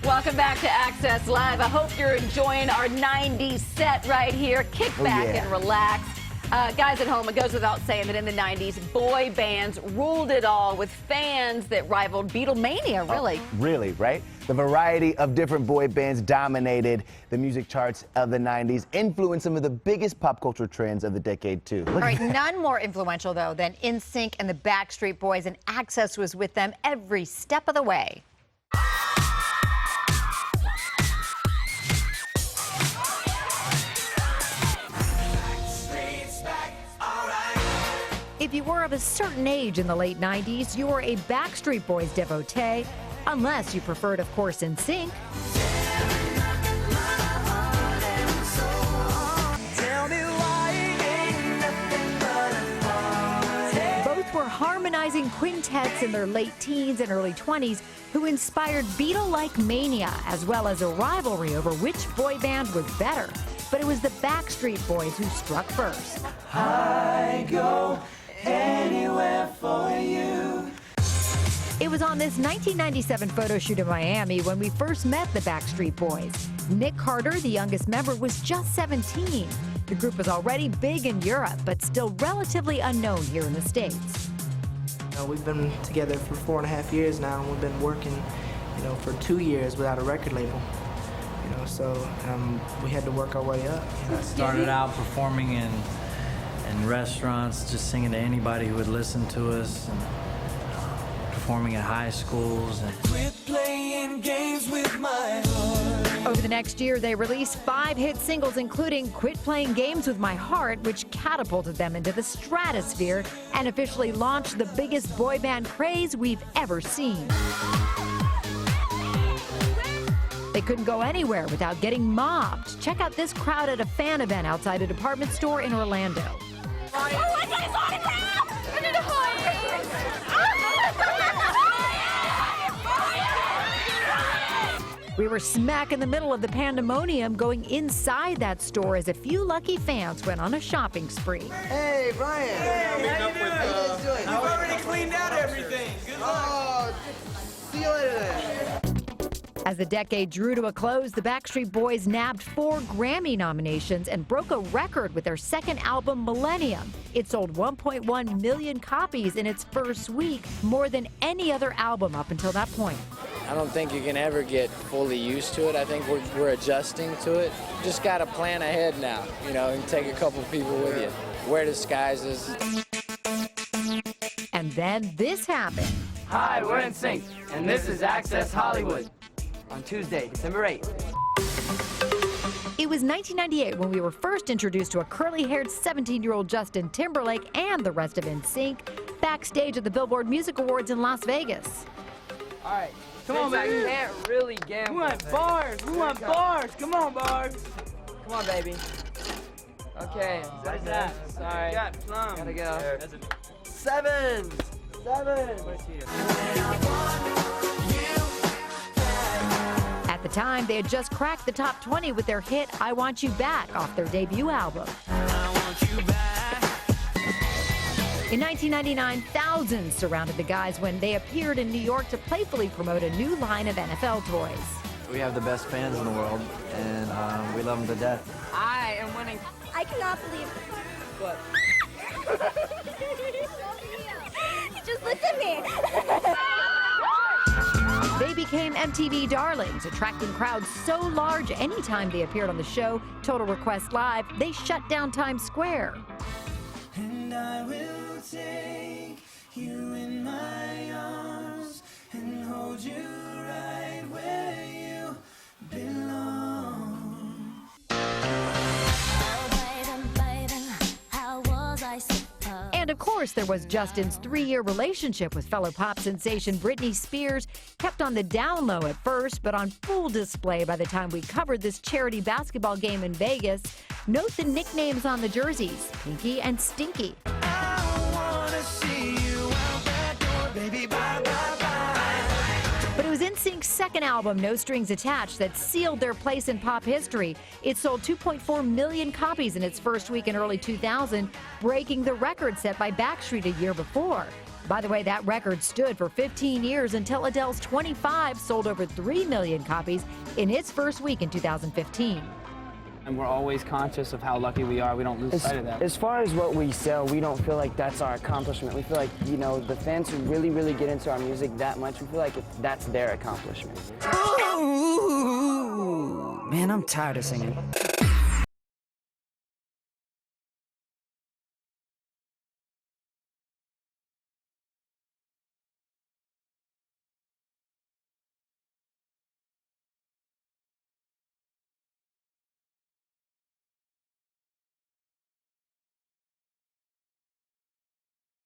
Welcome back to Access Live. I hope you're enjoying our 90s set right here. Kick back and relax. Guys at home, it goes without saying that in the 90s, boy bands ruled it all with fans that rivaled Beatlemania, really. Really, right? The variety of different boy bands dominated the music charts of the 90s, influenced some of the biggest pop culture trends of the decade, too. All right, none more influential, though, than NSYNC and the Backstreet Boys, and Access was with them every step of the way. If you were of a certain age in the late 90s, you were a Backstreet Boys devotee, unless you preferred, of course, NSYNC. Both were harmonizing quintets in their late teens and early 20s who inspired Beatle-like mania, as well as a rivalry over which boy band was better. But it was the Backstreet Boys who struck first. I go anywhere for you. It was on this 1997 photo shoot in Miami when we first met the Backstreet Boys. Nick Carter, the youngest member, was just 17. The group was already big in Europe, but still relatively unknown here in the States. We've been together for 4.5 years now, and we've been working, for 2 years without a record label. So we had to work our way up. I started out performing in restaurants, just singing to anybody who would listen to us, and performing at high schools. Quit playing games with my heart. Over the next year, they released 5 hit singles, including Quit Playing Games with My Heart, which catapulted them into the stratosphere and officially launched the biggest boy band craze we've ever seen. They couldn't go anywhere without getting mobbed. Check out this crowd at a fan event outside a department store in Orlando. Oh, I got his autograph! I need a We were smack in the middle of the pandemonium going inside that store as a few lucky fans went on a shopping spree. Hey, Brian. Hey, how you doing? You've already cleaned out everything. Good luck. See you later then. As the decade drew to a close, the Backstreet Boys nabbed 4 Grammy nominations and broke a record with their second album, Millennium. It sold 1.1 million copies in its first week, more than any other album up until that point. I don't think you can ever get fully used to it. I think we're adjusting to it. Just got to plan ahead now, and take a couple people with you. Wear disguises. And then this happened. Hi, we're NSYNC, and this is Access Hollywood. On Tuesday, December 8th. It was 1998 when we were first introduced to a curly-haired 17-year-old Justin Timberlake and the rest of NSYNC backstage at the Billboard Music Awards in Las Vegas. All right, come on, baby. You can't really gamble. We want bars. We want bars. Come on, bars. Come on, baby. Okay, what is that? Sorry. Gotta go. 7. At the time, they had just cracked the top 20 with their hit I Want You Back off their debut album. In 1999, thousands surrounded the guys when they appeared in New York to playfully promote a new line of NFL toys. We have the best fans in the world, and we love them to death. I am winning. I cannot believe What? He just looked at me. They became MTV darlings, attracting crowds so large anytime they appeared on the show, Total Request Live, they shut down Times Square. And I will take you in my arms and hold you right where you belong. Oh, baby, how was I supposed? And of course, there was Justin's 3-year relationship with fellow pop sensation Britney Spears, kept on the down low at first, but on full display by the time we covered this charity basketball game in Vegas. Note the nicknames on the jerseys, Pinky and Stinky. I wanna see you out that door, baby, bye, bye, bye. But it was NSYNC's second album, No Strings Attached, that sealed their place in pop history. It sold 2.4 million copies in its first week in early 2000, breaking the record set by Backstreet a year before. By the way, that record stood for 15 years until Adele's 25 sold over 3 million copies in its first week in 2015. And we're always conscious of how lucky we are. We don't lose sight of that. As far as what we sell, we don't feel like that's our accomplishment. We feel like, you know, the fans who really, really get into our music that much, we feel like that's their accomplishment. Ooh, man, I'm tired of singing.